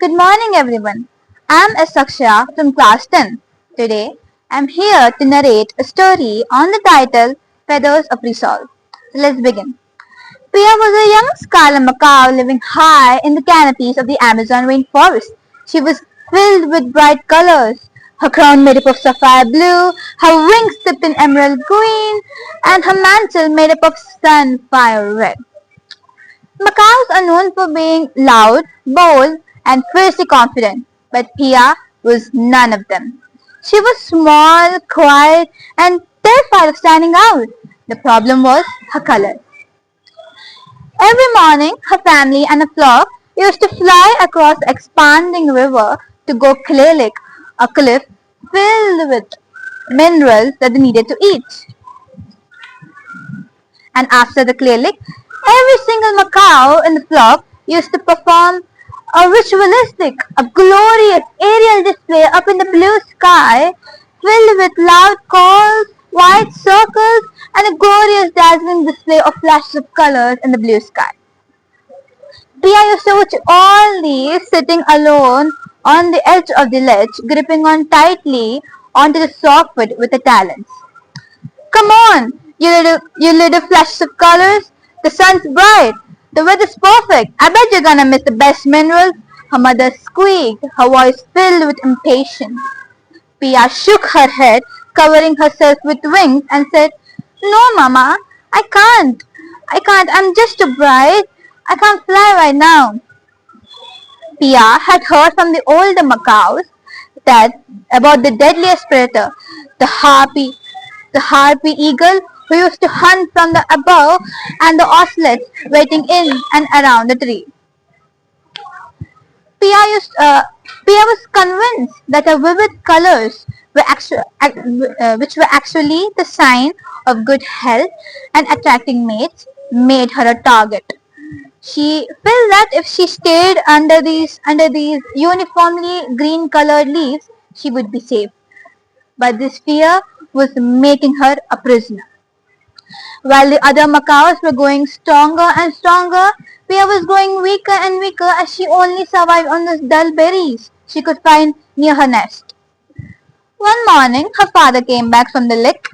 Good morning, everyone. I'm Akshaya from class 10. Today, I'm here to narrate a story on the title Feathers of Resolve. So let's begin. Pia was a young scarlet macaw living high in the canopies of the Amazon rainforest. She was filled with bright colors. Her crown made up of sapphire blue, her wings tipped in emerald green, and her mantle made up of sunfire red. Macaws are known for being loud, bold, and fiercely confident, but Pia was none of them. She was small, quiet, and terrified of standing out. The problem was her color. Every morning, her family and a flock used to fly across the expanding river to go click a cliff filled with minerals that they needed to eat. And after the click, every single macaw in the flock used to perform a ritualistic, a glorious aerial display up in the blue sky, filled with loud calls, white circles, and a glorious dazzling display of flashes of colors in the blue sky. Priya used to watch all these sitting alone on the edge of the ledge, gripping on tightly onto the softwood with her talons. Come on, you little flashes of colors. The sun's bright. The weather's perfect. I bet you're gonna miss the best minerals. Her mother squeaked, her voice filled with impatience. Pia shook her head, covering herself with wings, and said, No, Mama, I can't. I can't. I'm just too bright. I can't fly right now. Pia had heard from the older macaws that about the deadliest predator, the harpy, the harpy eagle who used to hunt from the above, and the ocelots waiting in and around the tree. Pia, Pia was convinced that her vivid colors which were actually the sign of good health and attracting mates, made her a target. She felt that if she stayed under these uniformly green colored leaves, she would be safe. But this fear was making her a prisoner. While the other macaws were growing stronger and stronger, Pia was growing weaker and weaker as she only survived on the dull berries she could find near her nest. One morning, her father came back from the lick,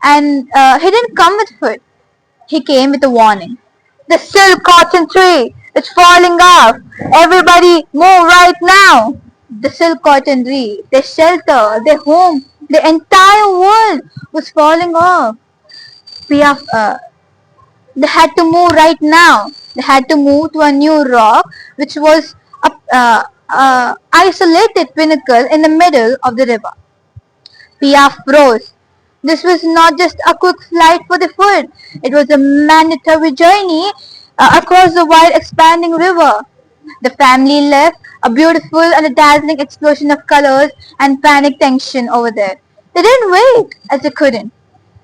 and he didn't come with food. He came with a warning. The silk cotton tree is falling off. Everybody move right now. The silk cotton tree, their shelter, their home, the entire world was falling off. Pia, they had to move right now. They had to move to a new rock, which was a isolated pinnacle in the middle of the river. Pia froze. This was not just a quick flight for the food. It was a mandatory journey across the wide expanding river. The family left a beautiful and a dazzling explosion of colors and panic tension over there. They didn't wait as they couldn't.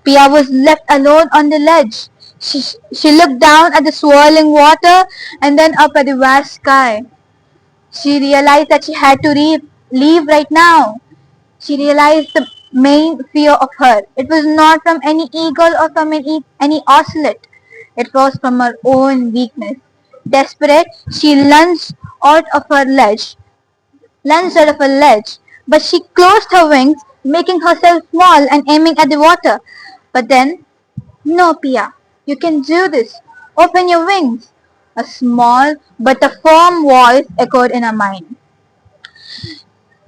Pia was left alone on the ledge. She looked down at the swirling water and then up at the vast sky. She realized that she had to leave right now. She realized the main fear of her. It was not from any eagle or from any ocelot. It was from her own weakness. Desperate, she lunged out of her ledge, but she closed her wings, making herself small and aiming at the water. But then, no, Pia, you can do this. Open your wings. A small but a firm voice echoed in her mind.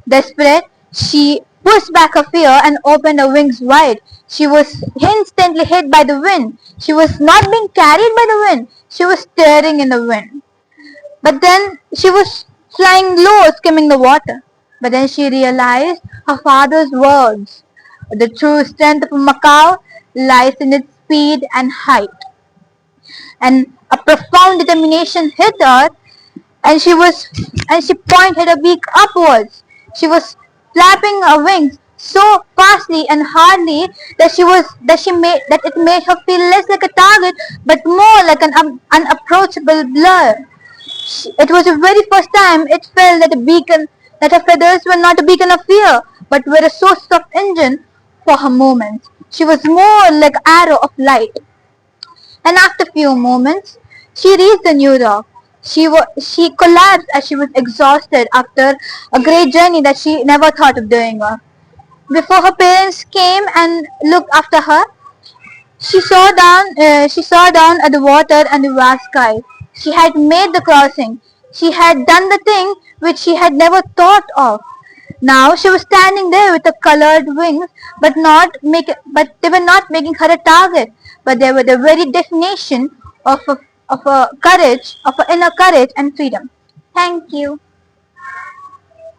Desperate, she pushed back her fear and opened her wings wide. She was instantly hit by the wind. She was not being carried by the wind. She was steering in the wind. But then she was flying low, skimming the water. But then she realized her father's words. The true strength of a macaw lies in its speed and height. And a profound determination hit her, and she pointed her beak upwards. She was flapping her wings so fastly and hardly that it made her feel less like a target but more like an unapproachable blur. It was the very first time it felt that her feathers were not a beacon of fear, but were a source of engine for her movements. She was more like an arrow of light. And after a few moments, she reached the new rock. She collapsed as she was exhausted after a great journey that she never thought of doing. Before her parents came and looked after her, she saw down at the water and the vast sky. She had made the crossing. She had done the thing which she had never thought of. Now she was standing there with the colored wings, but they were not making her a target, but they were the very definition of a courage, of a inner courage and freedom. Thank you.